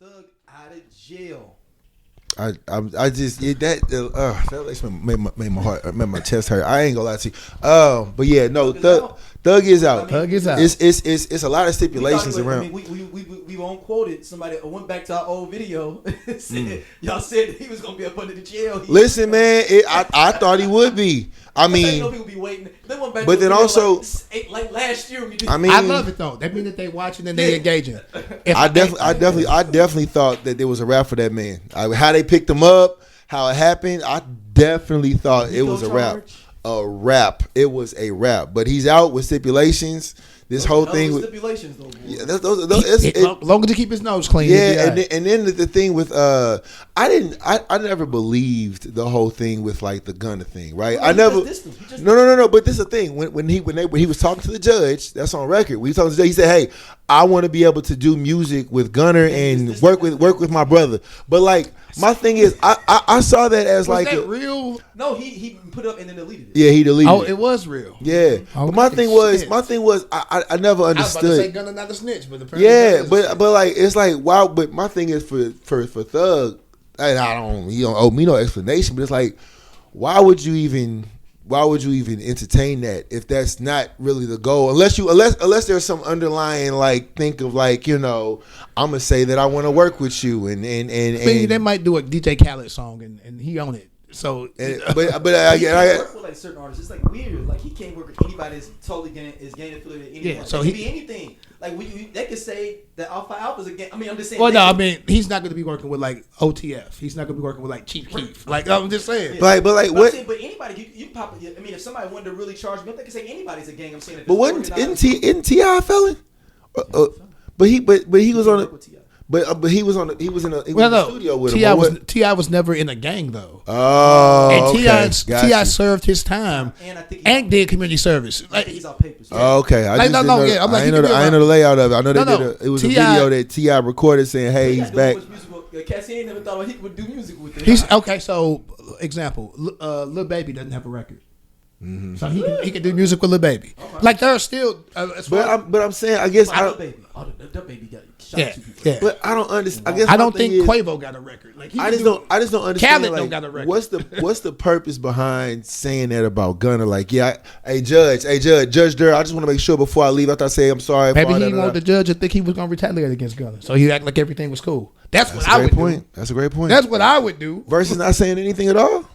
Thug out of jail. I just that makes made my heart made my chest hurt. I ain't gonna lie to you. But yeah, no, Thug is out. Thug is out. It's a lot of stipulations around. I mean, we won't quote it. Somebody went back to our old video. Said, y'all said he was gonna be up under the jail. Listen, man, I thought he would be. I mean, people be waiting. They went back but then also, like last year. I love it though. That means that they watching and they engaging. I definitely thought that there was a rap for that man. How they picked him up, how it happened. I definitely thought it was a rap. A rap. It was a rap. But he's out with stipulations. This whole thing with stipulations, though. Yeah, those, long as he keep his nose clean. Yeah, and then the thing with I never believed the whole thing with like the Gunna thing, right? Well, I never. No. But this is the thing when he was talking to the judge, that's on record. When he talking to the judge, he said, "Hey, I want to be able to do music with Gunna and work with my brother." But like my thing is, I saw that as was like that real. No, he put it up and then deleted it. Yeah, he deleted it. Oh, it was real. Yeah, okay. But my thing was, I never understood. I was about to say Gunna not a snitch, but yeah, but like it's like wow. But my thing is for Thug, and he don't owe me no explanation. But it's like, why would you even entertain that if that's not really the goal? Unless there's some underlying like think of like I'm gonna say that I want to work with you and they might do a DJ Khaled song and he own it. So, but I work with like certain artists. It's like weird. Like he can't work with anybody that's totally gang affiliated. Yeah, so he can be anything. Like they could say that Alpha Alpha's a gang. I mean, I'm just saying. Well, no, I mean he's not going to be working with like OTF. He's not going to be working with like Chief Keef. Like I'm just saying. Yeah. But what? Saying, but anybody, you pop. I mean, if somebody wanted to really charge me up, they could say anybody's a gang. I'm saying. But isn't T.I. a felon? But he was on it. But he was in the studio with him. T.I. was never in a gang though. Oh, and T.I. served his time and did community service. Like, he's on papers. Oh, okay, I didn't know the layout of it. I know it was a video that T.I. recorded saying, "Hey, he's back." Cassie ain't never thought he would do music with it. He's okay. So, example, Lil Baby doesn't have a record. Mm-hmm. So he can do music with Lil Baby. Okay. Like there are still, but I'm saying I guess the baby got shot. Yeah. But I don't understand. I don't think Quavo got a record. Like I just don't understand. Khaled like, don't got a record. What's the purpose behind saying that about Gunna? Like, hey Judge Durr, I just want to make sure before I leave after I say I'm sorry. Maybe he didn't want the judge to think he was gonna retaliate against Gunna, so he act like everything was cool. That's what I would do. That's a great point. That's what I would do. Versus not saying anything at all.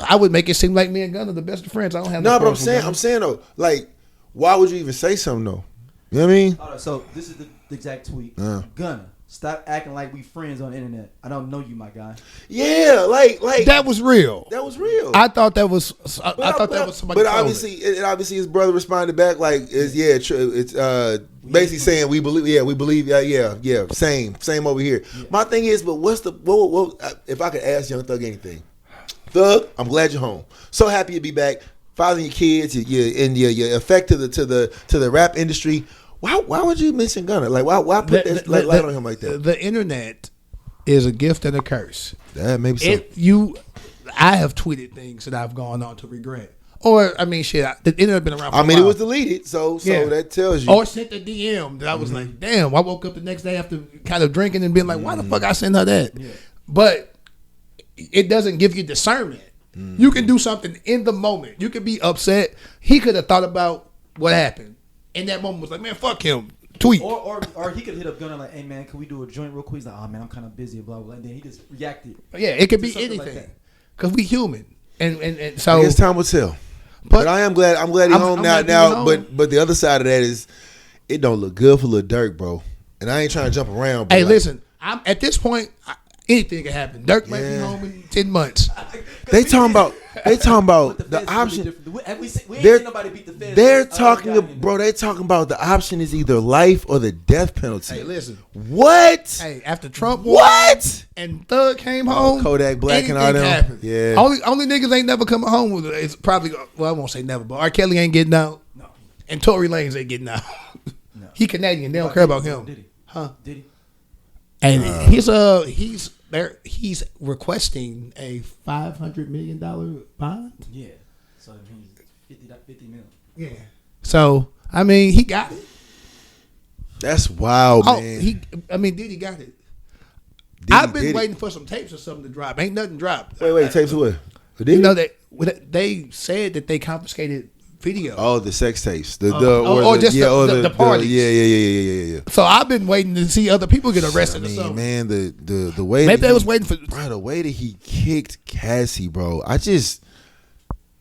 I would make it seem like me and Gunna the best of friends. I don't have no, but I'm saying though, like, why would you even say something though? You know what I mean? All right, so this is the exact tweet. Gunna, stop acting like we friends on the internet. I don't know you, my guy. Yeah, like that was real. That was real. I thought that was. I thought that was somebody. But obviously, his brother responded back like, "It's basically saying we believe. Yeah. Same over here." Yeah. My thing is, but what's the what? If I could ask Young Thug anything, Thug, I'm glad you're home. So happy to be back. Following your kids, your effect to the rap industry. Why would you mention Gunna? Like why put that light on him like that? The internet is a gift and a curse. Maybe so. I have tweeted things that I've gone on to regret. Or I mean, the internet been around. For a while. It was deleted, so that tells you. Or sent a DM that I was like, damn. I woke up the next day after kind of drinking and being like, why the fuck I sent her that? Yeah. But it doesn't give you discernment. You can do something in the moment. You could be upset. He could have thought about what happened. In that moment was like, man, fuck him. Tweet. Or he could hit up Gunna like, hey man, can we do a joint real quick? He's like, oh man, I'm kind of busy, blah blah. And then he just reacted. Yeah, it could be anything. Because we human. And so I guess time will tell. But I am glad he's home now. But the other side of that is it don't look good for Lil Durk, bro. And I ain't trying to jump around. Hey, listen, I'm at this point. Anything can happen. Dirk might be home in 10 months. They talking about the option. They're talking about the option is either life or the death penalty. Hey, listen. What? Hey, after Trump won what? And Thug came home, Kodak Black and all them. Happened. Yeah. Only niggas ain't never coming home with it. It's probably, well, I won't say never, but R. Kelly ain't getting out. No. And Tory Lanez ain't getting out. No. He Canadian. They don't care about him. Diddy. Huh? Diddy. And he's requesting a $500 million bond. Yeah, so it means 50 million. Yeah. So I mean, he got it. That's wild, man. Diddy got it. I've been waiting for some tapes or something to drop. Ain't nothing dropped. Wait, tapes of what? You know that they said that they confiscated video. Oh, the sex tapes. The parties. Yeah. So I've been waiting to see other people get arrested or something. Man, the way maybe they was waiting for the way that he kicked Cassie, bro.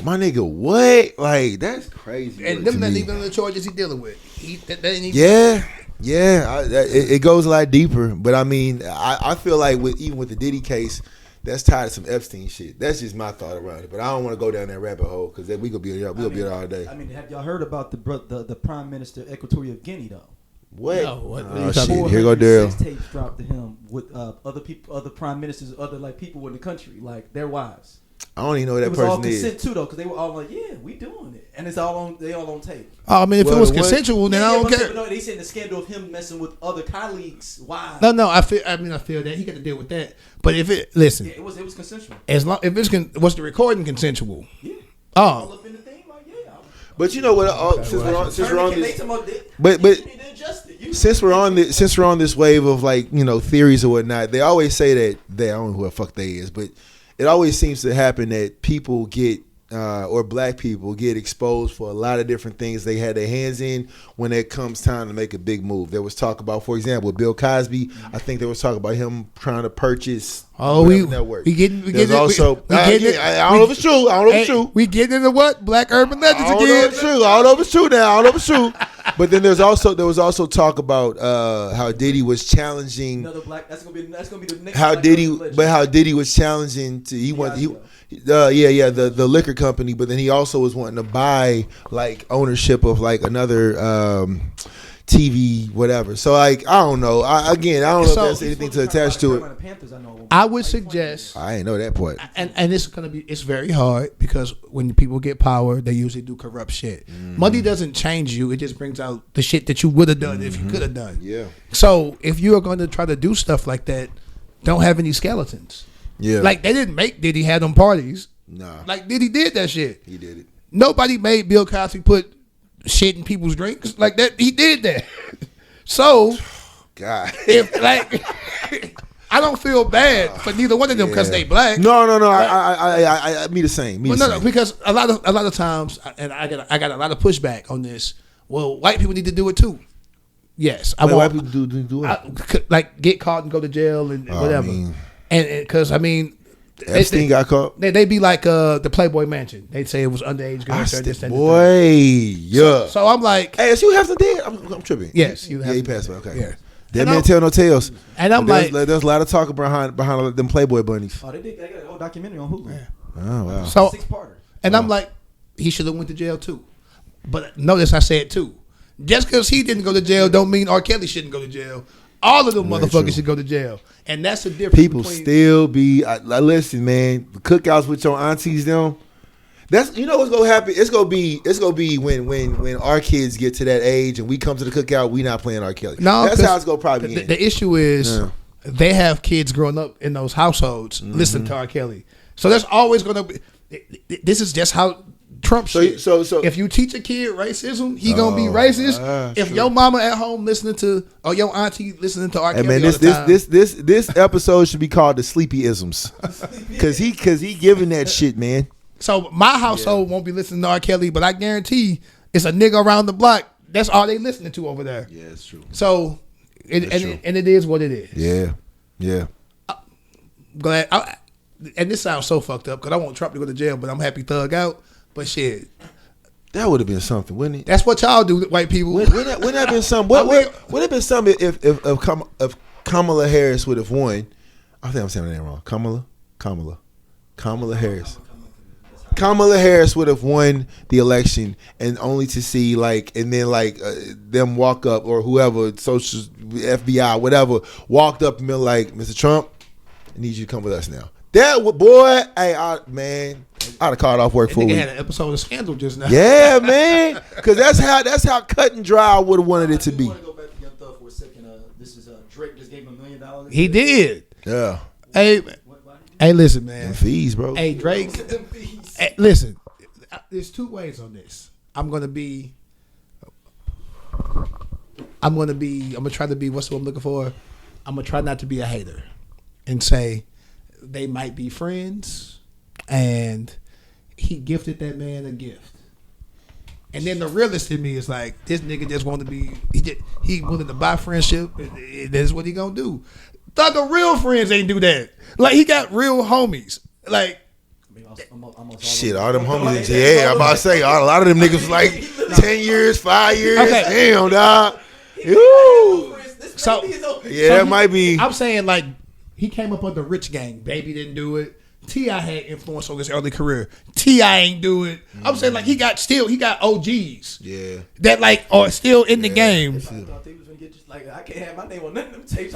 My nigga, what? Like, that's crazy. And them not even the charges he dealing with. It goes a lot deeper. But I mean, I feel like even with the Diddy case, that's tied to some Epstein shit. That's just my thought around it. But I don't want to go down that rabbit hole because we gonna be here all day. I mean, have y'all heard about the Prime Minister Equatorial Guinea though? What? No, what oh shit! Here go Daryl. Sex tapes dropped to him with other people, other prime ministers, other like people in the country, like their wives. I don't even know who that person is. It was all consent too, though, because they were all like, "Yeah, we doing it," and it's all on. They all on tape. Oh, I mean, if it was consensual, then I don't care. No, they said the scandal of him messing with other colleagues' wives. No, I feel that he got to deal with that. But if it it was consensual. As long if was the recording consensual? Yeah. Oh. All up in the thing, like, yeah. But you know what? Since we're on this, since we're on this wave of like theories or whatnot, they always say that I don't know who the fuck they is, but it always seems to happen that people get or black people get exposed for a lot of different things they had their hands in when it comes time to make a big move. There was talk about, for example, Bill Cosby. I think there was talk about him trying to purchase network. We getting also. I don't know if it's true. I don't know if it's true. We getting into what? Black urban legends again. I don't know if it's true now. I don't know if it's true. But then there was also talk about how Diddy was challenging. Another black. That's gonna be the next. How Diddy was challenging the liquor company, but then he also was wanting to buy like ownership of like another TV whatever. So like I don't know. I don't know if that's anything to attach to it. I would suggest. I ain't know that part. And it's very hard because when people get power, they usually do corrupt shit. Mm-hmm. Money doesn't change you; it just brings out the shit that you would have done if you could have done. Yeah. So if you are going to try to do stuff like that, don't have any skeletons. Yeah. Like they didn't make Diddy have them parties. Nah. Like Diddy did that shit. He did it. Nobody made Bill Cosby put shit in people's drinks like that. He did that. So, God, if like, I don't feel bad for neither one of them because they black. No. I me the same. Because a lot of times, and I got a lot of pushback on this. Well, white people need to do it too. Yes, white people do it. Like get caught and go to jail and whatever. And because Epstein got caught. They be like the Playboy Mansion. They say it was underage girls. So I'm like, hey, is you have to dead? I'm tripping. Yes, you have. Yeah, he passed away. Okay. Yeah. That man tell no tales. And I'm like, there's a lot of talk behind them Playboy bunnies. Oh, they got a whole documentary on Hulu. Yeah. Oh wow. So 6-parter. And I'm like, he should have went to jail too. But notice I said too. Just because he didn't go to jail don't mean R. Kelly shouldn't go to jail. All of them motherfuckers should go to jail, and that's the difference. People still be. I listen, man. The cookouts with your aunties, them. That's what's gonna happen. It's gonna be when our kids get to that age and we come to the cookout. We not playing R. Kelly. No, that's how it's gonna probably end. The issue is they have kids growing up in those households listening to R. Kelly. So there's always gonna be. This is just how. Trump shit. So if you teach a kid racism, he gonna be racist. If your mama at home listening to or your auntie listening to R. Kelly, man, this episode should be called the Sleepy-isms, because he giving that shit, man. So my household won't be listening to R. Kelly, but I guarantee it's a nigga around the block. That's all they listening to over there. Yeah, it's true. So it is what it is. Yeah. Glad. And this sounds so fucked up because I want Trump to go to jail, but I'm happy Thug out. But shit, that would have been something, wouldn't it? That's what y'all do, white people. Wouldn't that have been something? Would have been something if Kamala Harris would have won? I think I'm saying that wrong. Kamala Harris. Kamala Harris would have won the election, and only to see them walk up or whoever, social FBI, whatever, walked up and been like, Mr. Trump, I need you to come with us now. That boy, man. I'd have called off work for a week. Had an episode of Scandal just now. Yeah, man. Because that's how cut and dry I would have wanted it to be. I want to go back to Young Thug for a second. This is Drake just gave him $1 million. He did. Yeah. Hey, listen, man. Them fees, bro. Hey, Drake. Hey, listen. There's two ways on this. I'm gonna try to be. What's what I'm looking for? I'm gonna try not to be a hater. and say they might be friends, and he gifted that man a gift. And then the realist in me is like, this nigga just want to be, he willing to buy friendship. That's what he gonna do. Thugger real friends ain't do that. Like, he got real homies. Like, shit, all them homies in jail. I'm about to say, a lot of them niggas was like 10 years, 5 years. Okay. Damn, dog. So, yeah, that might be. I'm saying, like, he came up under Rich Gang. Baby didn't do it. T.I. had influence on his early career. T.I. ain't do it. I'm saying, like, he got OGs. Yeah. That, like, are still in the game. I can't have my name on none of them tapes.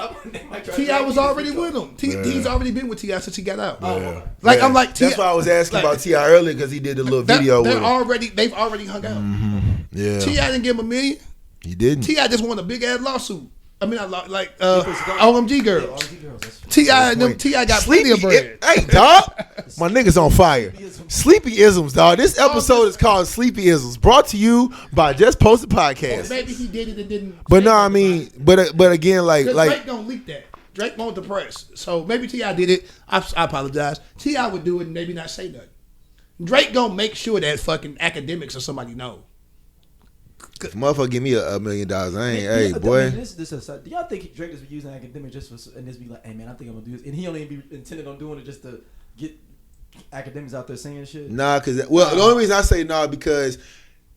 T.I. was already with him. He's already been with T.I. since he got out. Yeah. I'm like, that's why I was asking about T.I. earlier, because he did the little video with him. They've already hung out. Mm-hmm. Yeah. T.I. didn't give him $1 million. He didn't. T.I. just won a big ass lawsuit. I mean, OMG girls. T.I. got plenty of bread. Hey, dog. My niggas on fire. Sleepy Isms, dog. This episode is called Sleepy Isms, brought to you by Just Posted Podcast. Maybe he did it and didn't. But no, I mean, but again, like Drake don't leak that. Drake won't the press. So maybe T.I. did it. I apologize. T.I. would do it and maybe not say nothing. Drake gonna make sure that fucking academics or somebody know. If motherfucker give me $1 million, I ain't, hey, boy. Do y'all think Drake is using academics just for, and just be like, hey man, I think I'm gonna do this, and he only be intended on doing it just to get academics out there saying shit? Nah, because the only reason I say nah, because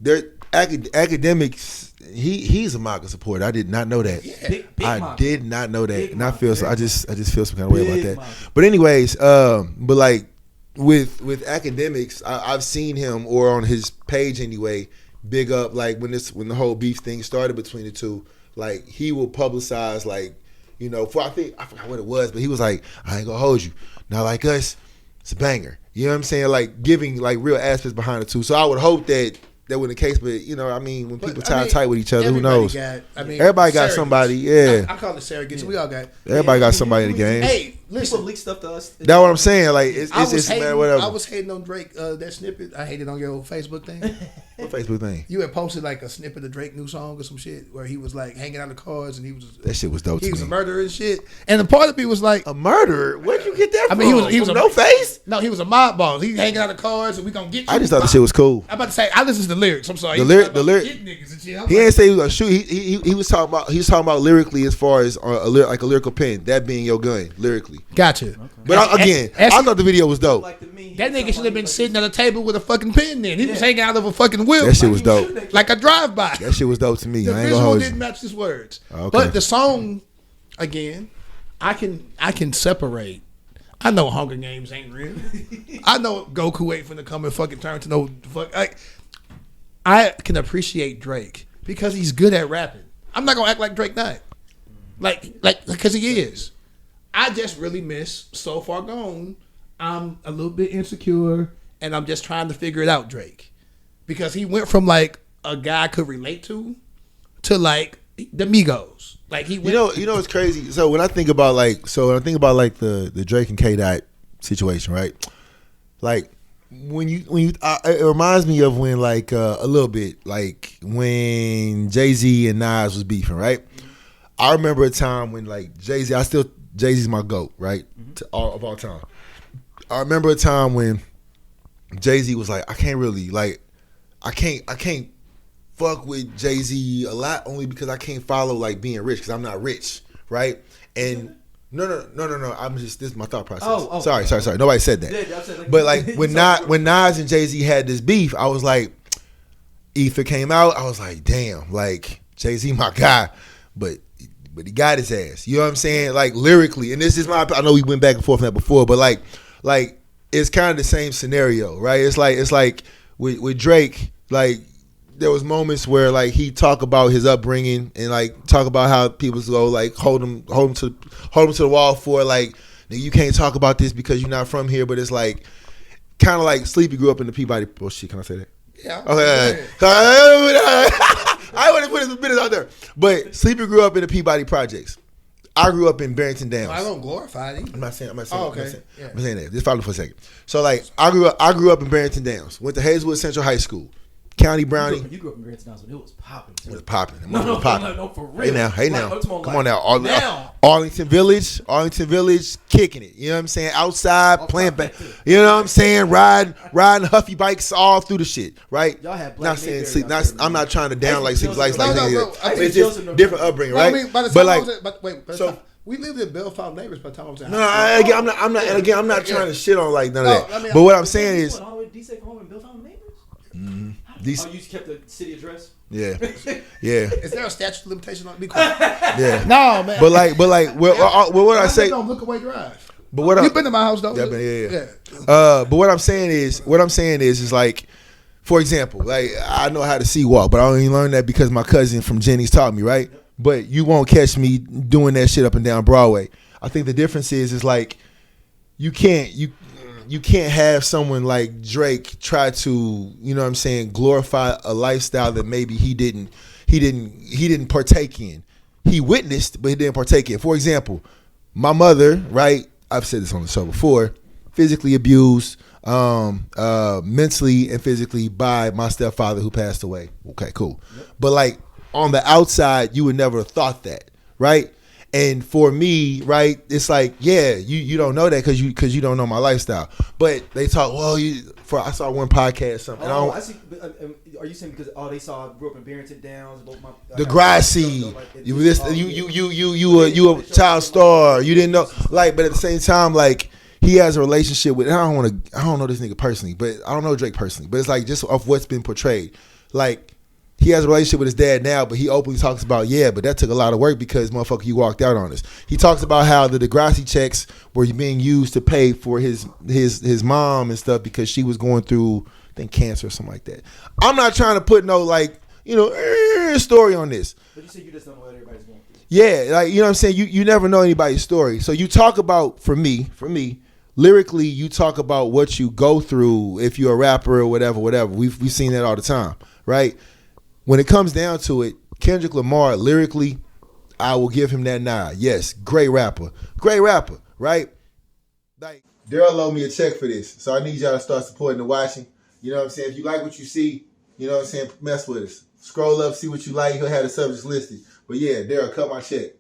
they're academics. He's a MAGA supporter. I did not know that. Yeah. Big I did not know that, and I feel so. I just feel some kind of way about that. MAGA. But anyways, but like with academics, I've seen him, or on his page anyway, big up, like when the whole beef thing started between the two, like he will publicize, like, you know, I forgot what it was, but he was like, I ain't gonna hold you. Now, like us, it's a banger. You know what I'm saying? Like giving like real aspects behind it too. So I would hope that wasn't the case, but you know, I mean, when people tie tight with each other, who knows? Everybody got somebody. Yeah, I call it surrogates. We all got. Everybody got somebody in the game. Hey, listen, people leak stuff to us. That's what I'm saying. Like it's man, whatever. I was hating on Drake. That snippet. I hated on your Facebook thing. What Facebook thing? You had posted like a snippet of Drake new song or some shit where he was like hanging out of cars and he was. That shit was dope. He was a murderer and shit. And the part of me was like, a murderer? Where'd you get that from? I mean, he was no face. No, he was a mob boss. He hanging out of cars and we gonna get you. I just thought the shit was cool. I'm about to say I listened to the lyrics. I'm sorry. The lyric. He didn't say he was gonna shoot. He was talking about lyrically, as far as like a lyrical pen, that being your gun lyrically. Gotcha. Okay. But again, I thought the video was dope. Like me, that nigga should have been sitting at a table with a fucking pen. Then he was hanging out of a fucking wheel. That shit was dope. Like a drive-by. That shit was dope to me. The I ain't gonna hold you. didn't match his words. Okay. But the song, again, I can separate. I know Hunger Games ain't real. I know Goku ain't finna come and fucking turn to no fuck. I can appreciate Drake because he's good at rapping. I'm not gonna act like Drake not. Like because he is. I just really miss So Far Gone. I'm a little bit insecure and I'm just trying to figure it out, Drake. Because he went from like a guy I could relate to like the Migos. Like he went, you know what's crazy? So when I think about the Drake and K Dot situation, right? Like when you it reminds me of when like a little bit like when Jay-Z and Nas was beefing, right? I remember a time when like Jay-Z's my GOAT, right? Of all time. I remember a time when Jay-Z was like, I can't fuck with Jay-Z a lot, only because I can't follow like being rich, because I'm not rich, right? And no. This is my thought process. Oh. Sorry. Nobody said that. But like when Nas and Jay-Z had this beef, I was like, Ether came out, I was like, damn, like Jay-Z my guy, but he got his ass. You know what I'm saying? Like lyrically, and this is I know we went back and forth on that before, but like it's kind of the same scenario, right? It's like with Drake, like there was moments where like he talk about his upbringing and like talk about how people go like hold him to the wall for like, you can't talk about this because you're not from here, but it's like kind of like Sleepy grew up in the Peabody. Oh shit, can I say that? Yeah. Okay. I want to put his business out there, but Sleepy grew up in the Peabody projects. I grew up in Barrington Downs. I don't glorify it. I'm not saying. Oh, okay. I'm saying that. Just follow for a second. So like, I grew up in Barrington Downs. Went to Hazelwood Central High School. County Brownie. You grew up in Grand Nassau, it was popping. It was popping. No, for real. Hey now. Like, Come on now. Arlington Village, kicking it. You know what I'm saying? Outside, playing back. You know what I'm saying? Riding Huffy bikes all through the shit, right? Y'all had Black not saying Mayberry sleep. out there, I'm not trying to down like sleep like No, it's just different upbringing, right? I mean, by the time we lived in Bellefonte neighbors by the time I was in high school. I'm not trying to shit on like none of that. But what I'm saying is, you kept the city address? Yeah. Is there a statute of limitation on it? Be quiet. Yeah. No, man. But what I say? Don't look away drive. But you've been to my house though. Yeah. But what I'm saying is like, for example, like I know how to sea walk, but I only learned that because my cousin from Jenny's taught me, right? But you won't catch me doing that shit up and down Broadway. I think the difference is like you can't have someone like Drake try to, you know what I'm saying, glorify a lifestyle that maybe he didn't partake in. He witnessed, but he didn't partake in. For example, my mother, right? I've said this on the show before, physically abused, mentally and physically by my stepfather who passed away. Okay, cool. Yep. But like on the outside, you would never have thought that, right? And for me, right, it's like, yeah, you don't know that because you don't know my lifestyle. But they talk, well, I saw one podcast something. I see. Are you saying because they saw grew up in Barrington Downs, the grassy, you a child star, you didn't know, like, but at the same time, like he has a relationship with. I don't know this nigga personally, but I don't know Drake personally, but it's like just of what's been portrayed, like. He has a relationship with his dad now, but he openly talks about, but that took a lot of work because, motherfucker, you walked out on us. He talks about how the Degrassi checks were being used to pay for his mom and stuff because she was going through, I think, cancer or something like that. I'm not trying to put no, like, story on this. But you say you just don't know what everybody's going through. Yeah, like, you know what I'm saying? You never know anybody's story. So you talk about, for me, lyrically, you talk about what you go through if you're a rapper or whatever. We've seen that all the time, right? When it comes down to it, Kendrick Lamar, lyrically, I will give him that nod. Yes, great rapper, right? Like, Daryl owed me a check for this, so I need y'all to start supporting the watching. You know what I'm saying? If you like what you see, you know what I'm saying, mess with us. Scroll up, see what you like. He'll have the subjects listed. But yeah, Daryl, cut my check.